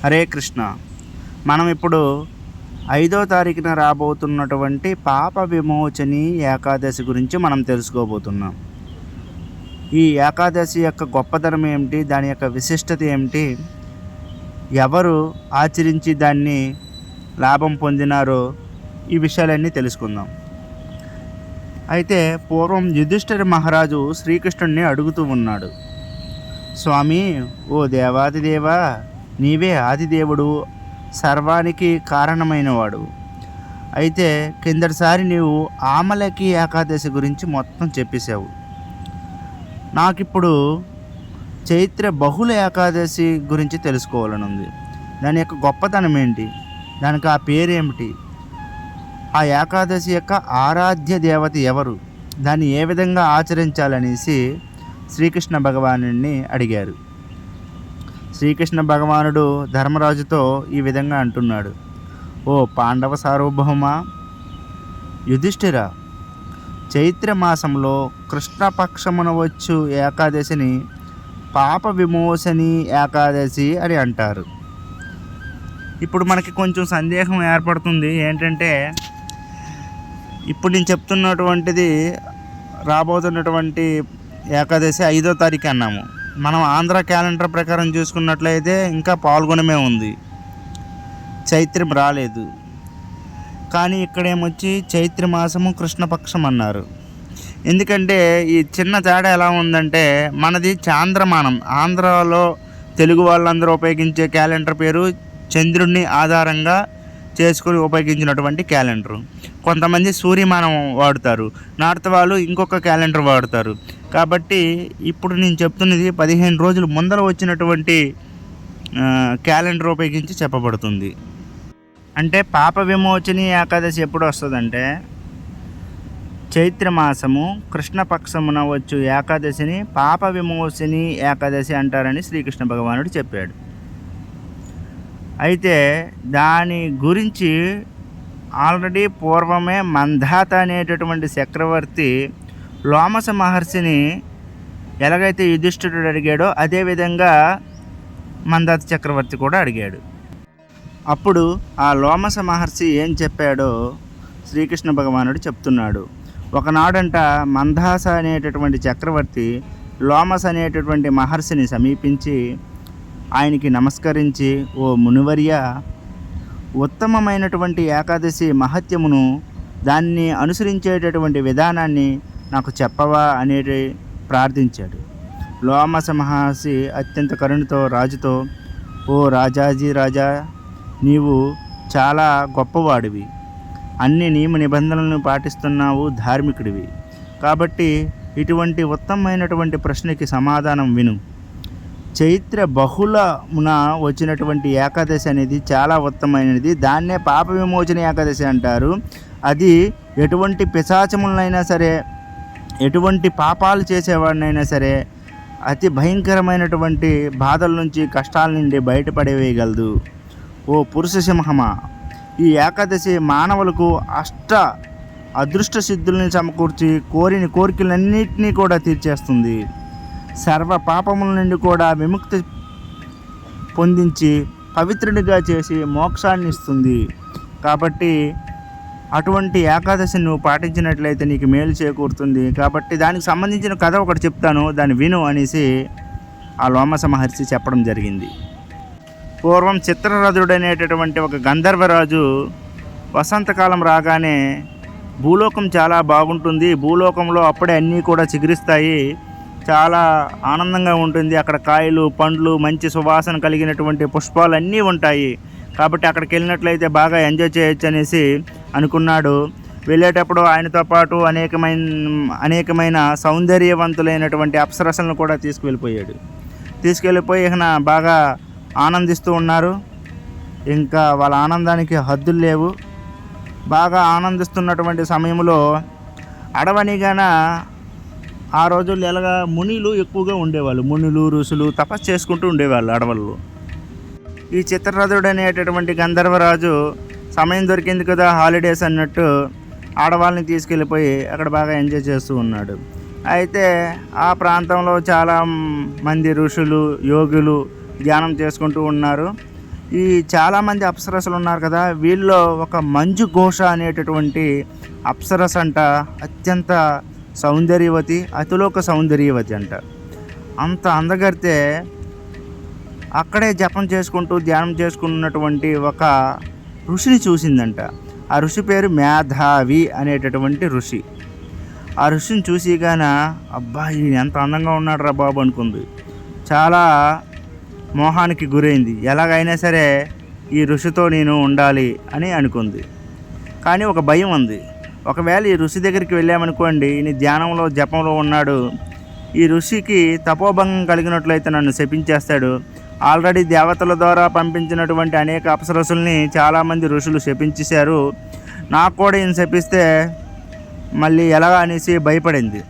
హరే కృష్ణ. మనం ఇప్పుడు 5వ తారీఖున రాబోతున్నటువంటి పాప విమోచని ఏకాదశి గురించి మనం తెలుసుకోబోతున్నాం. ఈ ఏకాదశి యొక్క గొప్పతనం ఏమిటి, దాని యొక్క విశిష్టత ఏమిటి, ఎవరు ఆచరించి దాన్ని లాభం పొందినారో ఈ విషయాలన్నీ తెలుసుకుందాం. అయితే పూర్వం యుధిష్ఠిర మహారాజు శ్రీకృష్ణుడిని అడుగుతూ ఉన్నాడు, స్వామి, ఓ దేవాదిదేవా, నీవే ఆదిదేవుడు, సర్వానికి కారణమైనవాడు. అయితే కిందటిసారి నీవు ఆమలకి ఏకాదశి గురించి మొత్తం చెప్పేశావు. నాకిప్పుడు చైత్ర బహుళ ఏకాదశి గురించి తెలుసుకోవాలని ఉంది. దాని యొక్క గొప్పతనం ఏంటి, దానికి ఆ పేరేమిటి, ఆ ఏకాదశి యొక్క ఆరాధ్య దేవత ఎవరు, దాన్ని ఏ విధంగా ఆచరించాలనేసి శ్రీకృష్ణ భగవానుడిని అడిగారు. శ్రీకృష్ణ భగవానుడు ధర్మరాజుతో ఈ విధంగా అంటున్నాడు, ఓ పాండవ సార్వభౌమ యుధిష్ఠిర, చైత్రమాసంలో కృష్ణపక్షమున వచ్చు ఏకాదశిని పాప విమోచని ఏకాదశి అని అంటారు. ఇప్పుడు మనకి కొంచెం సందేహం ఏర్పడుతుంది. ఏంటంటే, ఇప్పుడు నేను చెప్తున్నటువంటిది రాబోతున్నటువంటి ఏకాదశి 5వ తారీఖు అన్నాము. మనం ఆంధ్ర క్యాలెండర్ ప్రకారం చూసుకున్నట్లయితే ఇంకా పాల్గొనమే ఉంది, చైత్రం రాలేదు. కానీ ఇక్కడేమొచ్చి చైత్రమాసము కృష్ణపక్షం అన్నారు. ఎందుకంటే ఈ చిన్న తేడా ఎలా ఉందంటే, మనది చాంద్రమానం. ఆంధ్రాలో తెలుగు వాళ్ళందరూ ఉపయోగించే క్యాలెండర్ పేరు చంద్రుడిని ఆధారంగా చేసుకొని ఉపయోగించినటువంటి క్యాలెండరు. కొంతమంది సూర్యమానం వాడుతారు, నార్త్ వాళ్ళు ఇంకొక క్యాలెండర్ వాడుతారు. కాబట్టి ఇప్పుడు నేను చెప్తున్నది 15 రోజులు ముందర వచ్చినటువంటి క్యాలెండర్ ఉపయోగించి చెప్పబడుతుంది. అంటే పాప విమోచని ఏకాదశి ఎప్పుడు వస్తుందంటే, చైత్రమాసము కృష్ణపక్షమున వచ్చు ఏకాదశిని పాప విమోచని ఏకాదశి అంటారని శ్రీకృష్ణ భగవానుడు చెప్పాడు. అయితే దాని గురించి ఆల్రెడీ పూర్వమే మంధాత అనేటటువంటి చక్రవర్తి లోమస మహర్షిని ఎలాగైతే యుధిష్ఠిరుడు అడిగాడో అదేవిధంగా మందాత చక్రవర్తి కూడా అడిగాడు. అప్పుడు ఆ లోమస మహర్షి ఏం చెప్పాడో శ్రీకృష్ణ భగవానుడు చెప్తున్నాడు. ఒకనాడంట మందాస అనేటటువంటి చక్రవర్తి లోమస అనేటటువంటి మహర్షిని సమీపించి ఆయనకి నమస్కరించి, ఓ మునివర్య, ఉత్తమమైనటువంటి ఏకాదశి మహత్యమును, దాన్ని అనుసరించేటటువంటి విధానాన్ని నాకు చెప్పవా అనేది ప్రార్థించాడు. లోమస మహర్షి అత్యంత కరుణతో రాజుతో, ఓ రాజాజీ రాజా, నీవు చాలా గొప్పవాడివి, అన్ని నియమ నిబంధనలను పాటిస్తున్నావు, ధార్మికుడివి. కాబట్టి ఇటువంటి ఉత్తమమైనటువంటి ప్రశ్నకి సమాధానం విను. చైత్ర బహుళమున వచ్చినటువంటి ఏకాదశి అనేది చాలా ఉత్తమమైనది. దాన్నే పాప విమోచన ఏకాదశి అంటారు. అది ఎటువంటి పిశాచములనైనా సరే, ఎటువంటి పాపాలు చేసేవాడినైనా సరే అతి భయంకరమైనటువంటి బాధల నుంచి, కష్టాల నుండి బయటపడవేయగలదు. ఓ పురుష సింహమా, ఈ ఏకాదశి మానవులకు అదృష్ట సిద్ధుల్ని సమకూర్చి కోరిన కోరికలన్నింటినీ కూడా తీర్చేస్తుంది. సర్వ పాపముల నుండి కూడా విముక్తి పొందించి పవిత్రుడిగా చేసి మోక్షాన్ని ఇస్తుంది. కాబట్టి అటువంటి ఏకాదశిని నువ్వు పాటించినట్లయితే నీకు మేలు చేకూరుతుంది. కాబట్టి దానికి సంబంధించిన కథ ఒకటి చెప్తాను, దాన్ని విను అనేసి ఆ లోమస మహర్షి చెప్పడం జరిగింది. పూర్వం చిత్రరథుడు అనేటటువంటి ఒక గంధర్వరాజు వసంతకాలం రాగానే భూలోకం చాలా బాగుంటుంది, భూలోకంలో అప్పుడే అన్నీ కూడా చిగురిస్తాయి, చాలా ఆనందంగా ఉంటుంది, అక్కడ కాయలు, పండ్లు, మంచి సువాసన కలిగినటువంటి పుష్పాలు అన్నీ ఉంటాయి. కాబట్టి అక్కడికి వెళ్ళినట్లయితే బాగా ఎంజాయ్ చేయొచ్చు అనేసి అనుకున్నాడు. వెళ్ళేటప్పుడు ఆయనతో పాటు అనేకమైన సౌందర్యవంతులైనటువంటి అప్సరసలను కూడా తీసుకెళ్ళిపోయి బాగా ఆనందిస్తూ ఉన్నారు. ఇంకా వాళ్ళ ఆనందానికి హద్దులు లేవు. బాగా ఆనందిస్తున్నటువంటి సమయంలో అడవనిగాన ఆ రోజుల్లో ఎలాగా మునిలు ఎక్కువగా ఉండేవాళ్ళు. మునులు, ఋషులు తపస్సు చేసుకుంటూ ఉండేవాళ్ళు అడవుల్లో. ఈ చిత్రరథుడు అనేటటువంటి గంధర్వరాజు సమయం దొరికింది కదా, హాలిడేస్ అన్నట్టు ఆడవాళ్ళని తీసుకెళ్ళిపోయి అక్కడ బాగా ఎంజాయ్ చేస్తూ ఉన్నాడు. అయితే ఆ ప్రాంతంలో చాలా మంది ఋషులు, యోగులు ధ్యానం చేసుకుంటూ ఉన్నారు. ఈ చాలామంది అప్సరసలు ఉన్నారు కదా, వీళ్ళలో ఒక మంజు ఘోష అనేటటువంటి అప్సరస అంట అత్యంత సౌందర్యవతి, అతిలోక సౌందర్యవతి అంట. అంత అందగడితే అక్కడే జపం చేసుకుంటూ ధ్యానం చేసుకున్నటువంటి ఒక ఋషిని చూసిందంట. ఆ ఋషి పేరు మేధావి అనేటటువంటి ఋషి. ఆ ఋషిని చూసిగాన అబ్బా ఈయన ఎంత అందంగా ఉన్నాడు రా బాబు అనుకుంది. చాలా మోహానికి గురైంది. ఎలాగైనా సరే ఈ ఋషితో నేను ఉండాలి అని అనుకుంది. కానీ ఒక భయం ఉంది. ఒకవేళ ఈ ఋషి దగ్గరికి వెళ్ళామనుకోండి, ఈయన ధ్యానంలో జపంలో ఉన్నాడు, ఈ ఋషికి తపోభంగం కలిగినట్లయితే నన్ను శపించేస్తాడు. ఆల్రెడీ దేవతల ద్వారా పంపించినటువంటి అనేక అప్సరసుల్ని చాలామంది ఋషులు శపించేశారు, నాకు కూడా ఈయన శపిస్తే మళ్ళీ ఎలా అనేసి భయపడింది.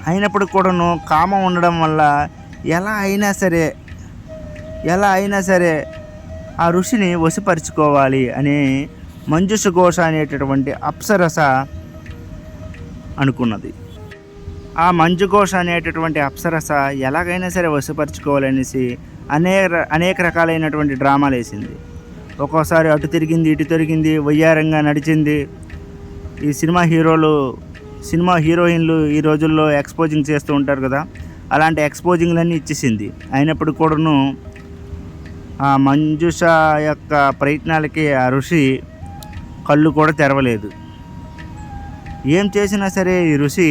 అయినప్పుడు కూడాను కామం ఉండడం వల్ల ఎలా అయినా సరే ఆ ఋషిని వశపరుచుకోవాలి అని మంజుష ఘోష అనేటటువంటి అప్సరస అనుకున్నది. ఆ మంజుఘోష అనేటటువంటి అప్సరస ఎలాగైనా సరే వశపరుచుకోవాలనేసి అనేక రకాలైనటువంటి డ్రామాలు వేసింది. ఒక్కోసారి అటు తిరిగింది, ఇటు తిరిగింది, వయ్యారంగా నడిచింది. ఈ సినిమా హీరోయిన్లు ఈ రోజుల్లో ఎక్స్పోజింగ్ చేస్తూ ఉంటారు కదా, అలాంటి ఎక్స్పోజింగ్లన్నీ ఇచ్చేసింది. అయినప్పుడు కూడాను ఆ మంజుష యొక్క ప్రయత్నాలకి ఆ ఋషి కళ్ళు కూడా తెరవలేదు. ఏం చేసినా సరే ఈ ఋషి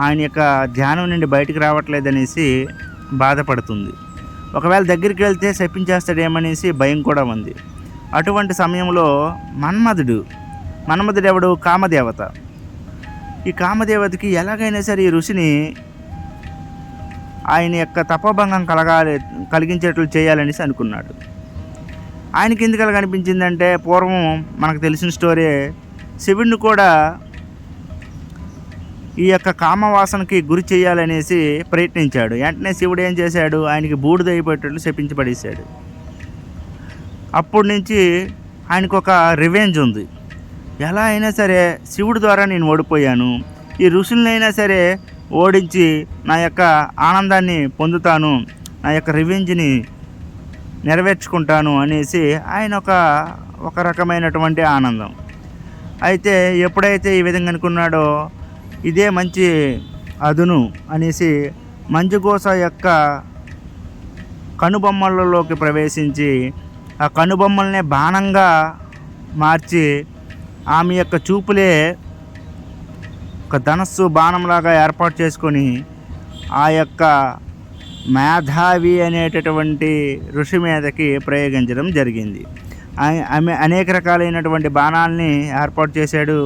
ఆయన యొక్క ధ్యానం నుండి బయటికి రావట్లేదనేసి బాధపడుతుంది. ఒకవేళ దగ్గరికి వెళ్తే శపించేస్తాడేమనేసి భయం కూడా ఉంది. అటువంటి సమయంలో మన్మధుడు ఎవడు? కామదేవత. ఈ కామదేవతకి ఎలాగైనా సరే ఈ ఋషిని ఆయన యొక్క తపోభంగం కలిగించేట్లు చేయాలనేసి అనుకున్నాడు. ఆయనకి ఎందుకు అలా కనిపించిందంటే, పూర్వం మనకు తెలిసిన స్టోరీ, శివుడిని కూడా ఈ యొక్క కామవాసనకి గురి చేయాలనేసి ప్రయత్నించాడు. వెంటనే శివుడు ఏం చేశాడు, ఆయనకి బూడిద అయిపోయేటట్లు శపించి పడేశాడు. అప్పటి నుంచి ఆయనకు ఒక రివెంజ్ ఉంది. ఎలా అయినా సరే శివుడి ద్వారా నేను ఓడిపోయాను, ఈ ఋషులనైనా సరే ఓడించి నా యొక్క ఆనందాన్ని పొందుతాను, నా యొక్క రివెంజ్ని నెరవేర్చుకుంటాను అనేసి ఆయన ఒక రకమైనటువంటి ఆనందం. అయితే ఎప్పుడైతే ఈ విధంగా అనుకున్నాడో, ఇదే మంచి అదును అనేసి మంజుఘోష యొక్క కనుబొమ్మలలోకి ప్రవేశించి ఆ కనుబొమ్మల్నే బాణంగా మార్చి ఆమె యొక్క చూపులే ఒక ధనస్సు బాణంలాగా ఏర్పాటు చేసుకొని ఆ యొక్క మేధావి అనేటటువంటి ఋషి మీదకి ప్రయోగించడం జరిగింది. ఆమె అనేక రకాలైనటువంటి బాణాలని ఏర్పాటు చేశాడు.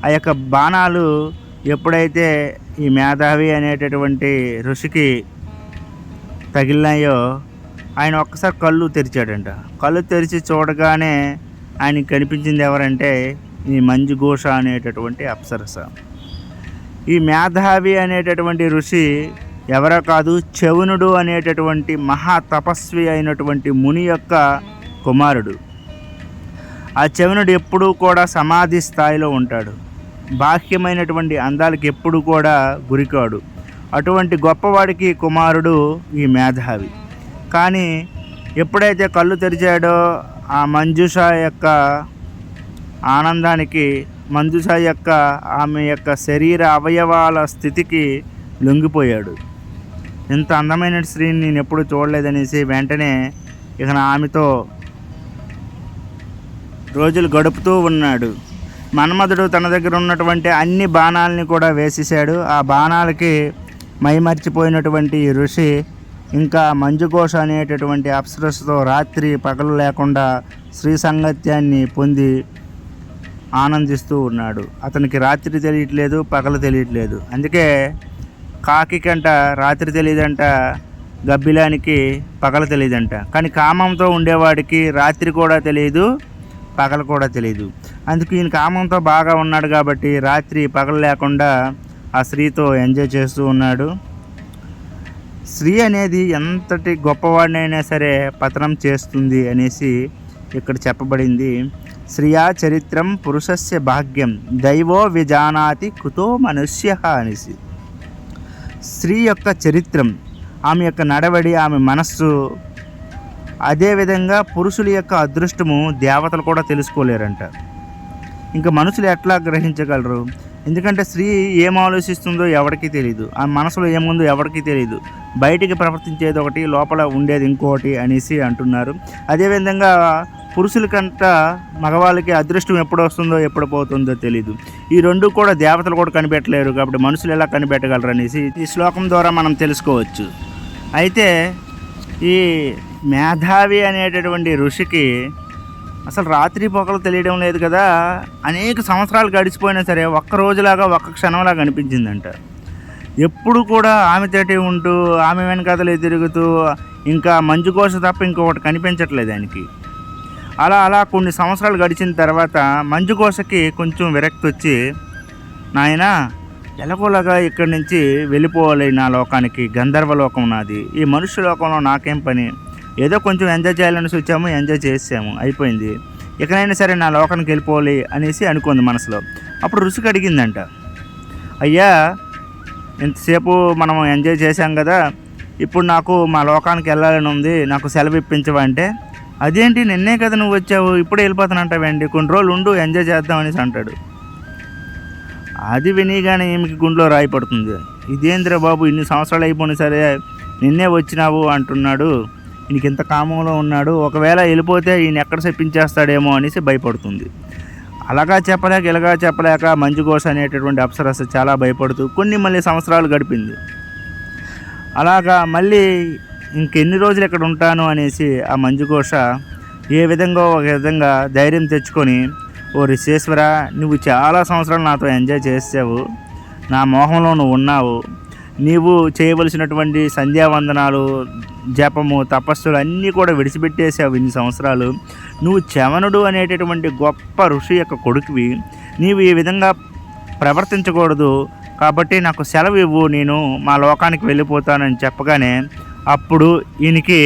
ఆ యొక్క బాణాలు ఎప్పుడైతే ఈ మేధావి అనేటటువంటి ఋషికి తగిలినాయో, ఆయన ఒక్కసారి కళ్ళు తెరిచాడంట. కళ్ళు తెరిచి చూడగానే ఆయనకి కనిపించింది ఎవరంటే ఈ మంజుఘోష అనేటటువంటి అప్సరస. ఈ మేధావి అనేటటువంటి ఋషి ఎవరో కాదు, చవునుడు అనేటటువంటి మహా తపస్వి అయినటువంటి ముని యొక్క కుమారుడు. ఆ చవునుడు ఎప్పుడూ కూడా సమాధి స్థాయిలో ఉంటాడు. బాహ్యమైనటువంటి అందాలకి ఎప్పుడు కూడా గురికాడు. అటువంటి గొప్పవాడికి కుమారుడు ఈ మేధావి. కానీ ఎప్పుడైతే కళ్ళు తెరిచాడో ఆ మంజుష యొక్క ఆనందానికి, మంజుష యొక్క ఆమె యొక్క శరీర అవయవాల స్థితికి లొంగిపోయాడు. ఇంత అందమైన స్త్రీని నేను ఎప్పుడు చూడలేదనేసి వెంటనే ఇక ఆమెతో రోజులు గడుపుతూ ఉన్నాడు. మన్మధుడు తన దగ్గర ఉన్నటువంటి అన్ని బాణాలని కూడా వేసేసాడు. ఆ బాణాలకి మైమర్చిపోయినటువంటి ఋషి ఇంకా మంజుఘోష అనేటటువంటి అప్సరస్సుతో రాత్రి పగలు లేకుండా స్త్రీ సంగత్యాన్ని పొంది ఆనందిస్తూ ఉన్నాడు. అతనికి రాత్రి తెలియట్లేదు, పగలు తెలియట్లేదు. అందుకే కాకి కంట రాత్రి తెలియదంట, గబ్బిలానికి పగలు తెలియదంట. కానీ కామంతో ఉండేవాడికి రాత్రి కూడా తెలియదు, పగలు కూడా తెలియదు. అందుకు ఈయన కామంతో బాగా ఉన్నాడు కాబట్టి రాత్రి పగలు లేకుండా ఆ స్త్రీతో ఎంజాయ్ చేస్తూ ఉన్నాడు. స్త్రీ అనేది ఎంతటి గొప్పవాడినైనా సరే పతనం చేస్తుంది అనేసి ఇక్కడ చెప్పబడింది. స్త్రియా చరిత్రం పురుషస్య భాగ్యం దైవో విజానాతి కుతో మనుష్య అనేసి. స్త్రీ యొక్క చరిత్రం, ఆమె యొక్క నడవడి, ఆమె మనస్సు అదేవిధంగా పురుషుల యొక్క అదృష్టము దేవతలు కూడా తెలుసుకోలేరంట. ఇంకా మనుషులు ఎట్లా గ్రహించగలరు? ఎందుకంటే స్త్రీ ఏం ఆలోచిస్తుందో ఎవరికీ తెలియదు, ఆ మనసులో ఏముందో ఎవరికీ తెలియదు. బయటికి ప్రవర్తించేది ఒకటి, లోపల ఉండేది ఇంకోటి అనేసి అంటున్నారు. అదేవిధంగా పురుషులకంట మగవాళ్ళకి అదృష్టం ఎప్పుడు వస్తుందో ఎప్పుడు పోతుందో తెలియదు. ఈ రెండు కూడా దేవతలు కూడా కనిపెట్టలేరు, కాబట్టి మనుషులు ఎలా కనిపెట్టగలరు అనేసి ఈ శ్లోకం ద్వారా మనం తెలుసుకోవచ్చు. అయితే ఈ మేధావి అనేటటువంటి ఋషికి అసలు రాత్రి పొగలు తెలియడం లేదు కదా. అనేక సంవత్సరాలు గడిచిపోయినా సరే ఒక్క రోజులాగా ఒక్క క్షణంలాగా అనిపించిందంట. ఎప్పుడు కూడా ఆమె తోటి ఉంటూ ఆమె వెనకాతలే తిరుగుతూ ఇంకా మంచుకోస తప్ప ఇంకొకటి కనిపించట్లేదు ఆయనకి. అలా కొన్ని సంవత్సరాలు గడిచిన తర్వాత మంచుకోసకి కొంచెం విరక్తి వచ్చి, నాయన ఎలాగోలాగా ఇక్కడి నుంచి వెళ్ళిపోవాలి, నా లోకానికి, గంధర్వ లోకం నాది, ఈ మనుష్య లోకంలో నాకేం పని, ఏదో కొంచెం ఎంజాయ్ చేయాలని వచ్చాము, ఎంజాయ్ చేసాము, అయిపోయింది, ఎక్కడైనా సరే నా లోకానికి వెళ్ళిపోవాలి అనేసి అనుకుంది మనసులో. అప్పుడు ఋషికి అడిగిందంట, అయ్యా ఇంతసేపు మనం ఎంజాయ్ చేశాం కదా, ఇప్పుడు నాకు మా లోకానికి వెళ్ళాలని ఉంది, నాకు సెలవు ఇప్పించవా అంటే, అదేంటి నిన్నే కదా నువ్వు వచ్చావు, ఇప్పుడే వెళ్ళిపోతానంటావేంటి, కొన్ని రోజులు ఉండు ఎంజాయ్ చేద్దాం అనేసి అంటాడు. అది వినిగానే ఈమెకి గుండెలో రాయి పడుతుంది. ఇదేంద్ర బాబు, ఇన్ని సంవత్సరాలు అయిపోయినా సరే నిన్నే వచ్చినావు అంటున్నాడు, ఈయనకి ఇంత కామంలో ఉన్నాడు, ఒకవేళ వెళ్ళిపోతే ఈయన ఎక్కడ చెప్పించేస్తాడేమో అనేసి భయపడుతుంది. అలాగా చెప్పలేక ఇలాగా చెప్పలేక మంచుకోస అనేటటువంటి అప్సరస చాలా భయపడుతూ మళ్ళీ సంవత్సరాలు గడిపింది. అలాగా మళ్ళీ ఇంకెన్ని రోజులు ఇక్కడ ఉంటాను అనేసి ఆ మంచుకోస ఒక విధంగా ధైర్యం తెచ్చుకొని, ఓ రిషేశ్వర, నువ్వు చాలా సంవత్సరాలు నాతో ఎంజాయ్ చేసావు, నా మోహంలో నువ్వు ఉన్నావు, నీవు చేయవలసినటువంటి సంధ్యావందనాలు, జపము, తపస్సులు అన్నీ కూడా విడిచిపెట్టేసావు ఇన్ని సంవత్సరాలు, నువ్వు చవనుడు అనేటటువంటి గొప్ప ఋషి యొక్క కొడుకువి, నీవు ఈ విధంగా ప్రవర్తించకూడదు, కాబట్టి నాకు సెలవు ఇవ్వు, నేను మా లోకానికి వెళ్ళిపోతానని చెప్పగానే అప్పుడు ఈయనకి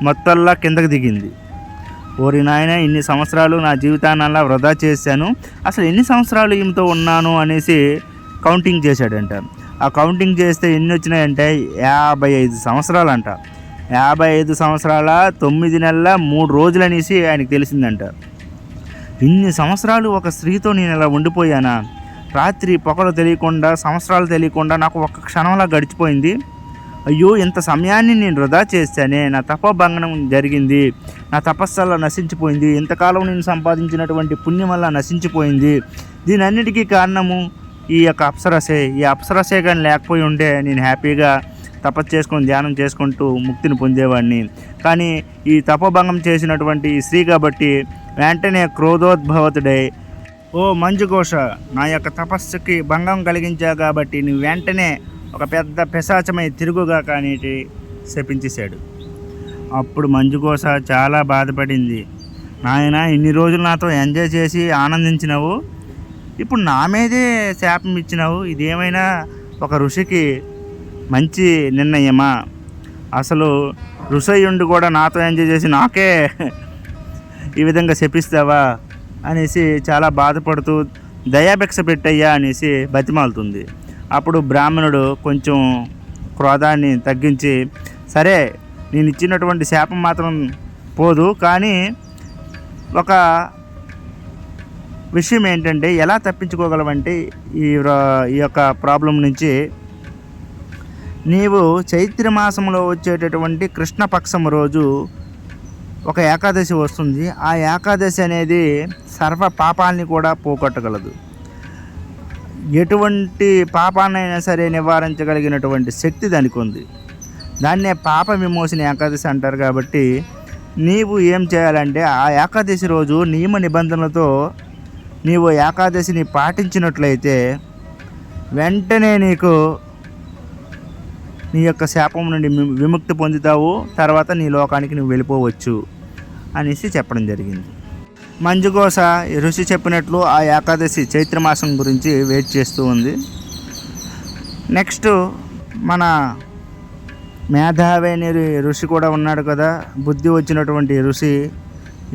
మొత్తంలా కిందకి దిగింది. ఓరి నాయన, ఇన్ని సంవత్సరాలు నా జీవితాన్ని అలా వృధా చేశాను, అసలు ఎన్ని సంవత్సరాలు ఈమెతో ఉన్నాను అనేసి కౌంటింగ్ చేశాడంట. ఆ కౌంటింగ్ చేస్తే ఎన్ని వచ్చినాయంటే 55 సంవత్సరాలంట. 55 సంవత్సరాల 9 నెలల 3 రోజులు అనేసి ఆయనకు తెలిసిందంట. ఇన్ని సంవత్సరాలు ఒక స్త్రీతో నేను ఇలా ఉండిపోయానా, రాత్రి పొగలు తెలియకుండా, సంవత్సరాలు తెలియకుండా నాకు ఒక్క క్షణంలా గడిచిపోయింది, అయ్యో ఇంత సమయాన్ని నేను వృధా చేశానే, నా తపోభంగనం జరిగింది, నా తపస్సల్లా నశించిపోయింది, ఇంతకాలం నేను సంపాదించినటువంటి పుణ్యం వల్ల నశించిపోయింది, దీని అన్నిటికీ కారణము ఈ యొక్క అప్సరసే. ఈ అప్సరసే కానీ లేకపోయి ఉంటే నేను హ్యాపీగా తపస్సు చేసుకొని ధ్యానం చేసుకుంటూ ముక్తిని పొందేవాడిని. కానీ ఈ తపోభంగం చేసినటువంటి ఈ స్త్రీ కాబట్టి వెంటనే క్రోధోద్భవతుడై, ఓ మంచుకోశ, నా యొక్క తపస్సుకి భంగం కలిగించావు కాబట్టి నువ్వు వెంటనే ఒక పెద్ద పిశాచమై తిరుగుగా కానీ శపించేశాడు. అప్పుడు మంచుకోశ చాలా బాధపడింది. నాయన, ఇన్ని రోజులు నాతో ఎంజాయ్ చేసి ఆనందించినావు, ఇప్పుడు నా మీదే శాపం ఇచ్చినావు, ఇదేమైనా ఒక ఋషికి మంచి నిర్ణయమా, అసలు ఋషయుండి కూడా నాతో ఎంజాయ్ చేసి నాకే ఈ విధంగా శపిస్తావా అనేసి చాలా బాధపడుతూ దయాభిక్ష పెట్టయ్యా అనేసి బతిమాలుతుంది. అప్పుడు బ్రాహ్మణుడు కొంచెం క్రోధాన్ని తగ్గించి, సరే నేను ఇచ్చినటువంటి శాపం మాత్రం పోదు, కానీ ఒక విషయం ఏంటంటే ఎలా తప్పించుకోగలవంటే ఈ యొక్క ప్రాబ్లం నుంచి, నీవు చైత్రమాసంలో వచ్చేటటువంటి కృష్ణపక్షం రోజు ఒక ఏకాదశి వస్తుంది. ఆ ఏకాదశి అనేది సర్వ పాపాలని కూడా పోగొట్టగలదు. ఎటువంటి పాపాన్నైనా సరే నివారించగలిగినటువంటి శక్తి దానికి ఉంది. దాన్నే పాప విమోచన ఏకాదశి అంటారు. కాబట్టి నీవు ఏం చేయాలంటే ఆ ఏకాదశి రోజు నియమ నిబంధనలతో నీవు ఏకాదశిని పాటించినట్లయితే వెంటనే నీకు నీ యొక్క శాపం నుండి విముక్తి పొందుతావు, తర్వాత నీ లోకానికి నువ్వు వెళ్ళిపోవచ్చు అనేసి చెప్పడం జరిగింది. మంచుకోస ఋషి చెప్పినట్లు ఆ ఏకాదశి చైత్రమాసం గురించి వెయిట్ చేస్తూ ఉంది. నెక్స్ట్ మన మేధావి అనే ఋషి కూడా ఉన్నాడు కదా, బుద్ధి వచ్చినటువంటి ఋషి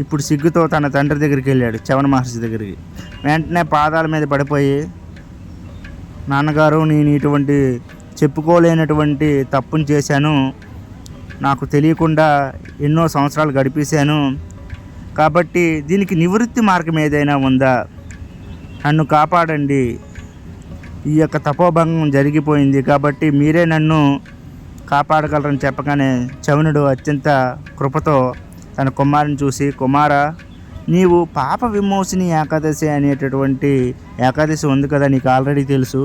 ఇప్పుడు సిగ్గుతో తన తండ్రి దగ్గరికి వెళ్ళాడు, చవన మహర్షి దగ్గరికి. వెంటనే పాదాల మీద పడిపోయి, నాన్నగారు, నేను ఇటువంటి చెప్పుకోలేనటువంటి తప్పుని చేశాను, నాకు తెలియకుండా ఎన్నో సంవత్సరాలు గడిపేశాను. కాబట్టి దీనికి నివృత్తి మార్గం ఏదైనా ఉందా? నన్ను కాపాడండి. ఈ యొక్క తపోభంగం జరిగిపోయింది కాబట్టి మీరే నన్ను కాపాడగలరని చెప్పగానే చవనుడు అత్యంత కృపతో తన కుమారుని చూసి, కుమారా, నీవు పాప విమోచని ఏకాదశి అనేటటువంటి ఏకాదశి ఉంది కదా, నీకు ఆల్రెడీ తెలుసు.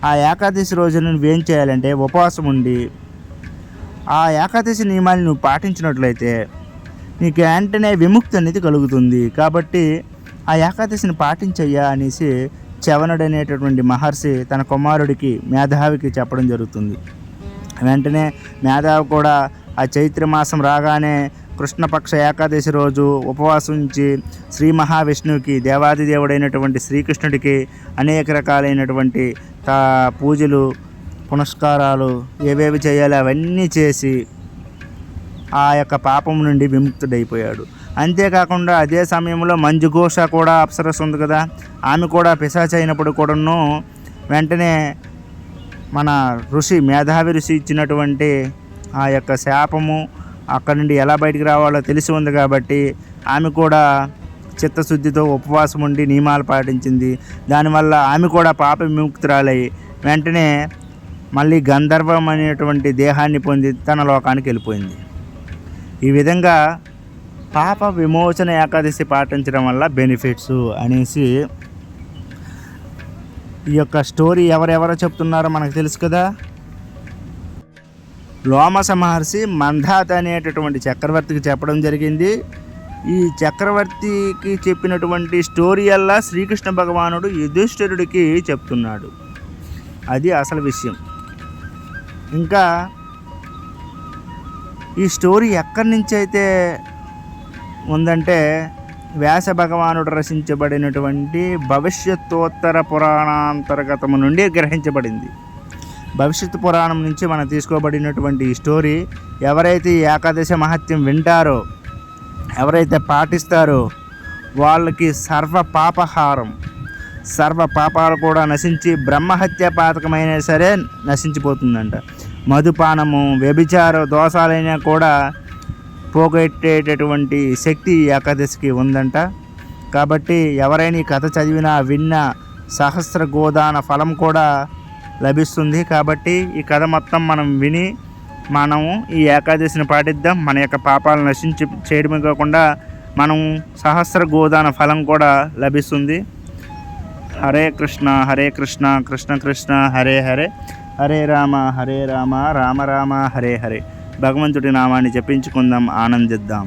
ఆ ఏకాదశి రోజున నువ్వేం చేయాలంటే ఉపవాసం ఉండి ఆ ఏకాదశి నియమాన్ని నువ్వు పాటించినట్లయితే నీకు వెంటనే విముక్తి అనేది కలుగుతుంది. కాబట్టి ఆ ఏకాదశిని పాటించయ్యా అనేసి చవనుడు అనేటటువంటి మహర్షి తన కుమారుడికి మేధావికి చెప్పడం జరుగుతుంది. వెంటనే మేధావి కూడా ఆ చైత్రమాసం రాగానే కృష్ణపక్ష ఏకాదశి రోజు ఉపవాసం ఉంచి శ్రీ మహావిష్ణువుకి, దేవాదిదేవుడైనటువంటి శ్రీకృష్ణుడికి అనేక రకాలైనటువంటి పూజలు పునస్కారాలు ఏవేవి చేయాలో అవన్నీ చేసి ఆ యొక్క పాపం నుండి విముక్తుడైపోయాడు. అంతేకాకుండా అదే సమయంలో మంజుఘోష కూడా అప్సరస్ ఉంది కదా, ఆమె కూడా పిశాచ అయినప్పుడు కూడాను వెంటనే మన మేధావి ఋషి ఇచ్చినటువంటి ఆ యొక్క శాపము అక్కడి నుండి ఎలా బయటికి రావాలో తెలిసి ఉంది కాబట్టి ఆమె కూడా చిత్తశుద్ధితో ఉపవాసం ఉండి నియమాలు పాటించింది. దానివల్ల ఆమె కూడా పాప విముక్తురాలై వెంటనే మళ్ళీ గంధర్వం అనేటువంటి దేహాన్ని పొంది తన లోకానికి వెళ్ళిపోయింది. ఈ విధంగా పాప విమోచన ఏకాదశి పాటించడం వల్ల బెనిఫిట్స్ అనేసి ఈ యొక్క స్టోరీ ఎవరెవరో చెప్తున్నారో మనకు తెలుసు కదా. లోమస మహర్షి మంధాత అనేటటువంటి చక్రవర్తికి చెప్పడం జరిగింది. ఈ చక్రవర్తికి చెప్పినటువంటి స్టోరీ అల్లా శ్రీకృష్ణ భగవానుడు యుధిష్ఠిరుడికి చెప్తున్నాడు. అది అసలు విషయం. ఇంకా ఈ స్టోరీ ఎక్కడి నుంచి అయితే ఉందంటే వ్యాస భగవానుడు రచించబడినటువంటి భవిష్యత్తోత్తర పురాణాంతర్గతము నుండి గ్రహించబడింది. భవిష్యత్తు పురాణం నుంచి మనం తీసుకోబడినటువంటి ఈ స్టోరీ ఎవరైతే ఈ ఏకాదశి మహత్యం వింటారో, ఎవరైతే పాటిస్తారో వాళ్ళకి సర్వ పాపహారం, సర్వ పాపాలు కూడా నశించి బ్రహ్మహత్య పాతకమైనా సరే నశించిపోతుందంట. మధుపానము, వ్యభిచార దోషాలైనా కూడా పోగొట్టేటటువంటి శక్తి ఏకాదశికి ఉందంట. కాబట్టి ఎవరైనా ఈ కథ చదివినా విన్నా సహస్ర గోదాన ఫలం కూడా లభిస్తుంది. కాబట్టి ఈ కథ మొత్తం మనం విని మనము ఈ ఏకాదశిని పాటిద్దాం. మన యొక్క పాపాలను నశించి చేయడమే కాకుండా మనం సహస్ర గోదాన ఫలం కూడా లభిస్తుంది. హరే కృష్ణ కృష్ణ కృష్ణ హరే హరే, హరే రామ రామ రామ హరే హరే. భగవంతుడి నామాన్ని జపించుకుందాం, ఆనందిద్దాం.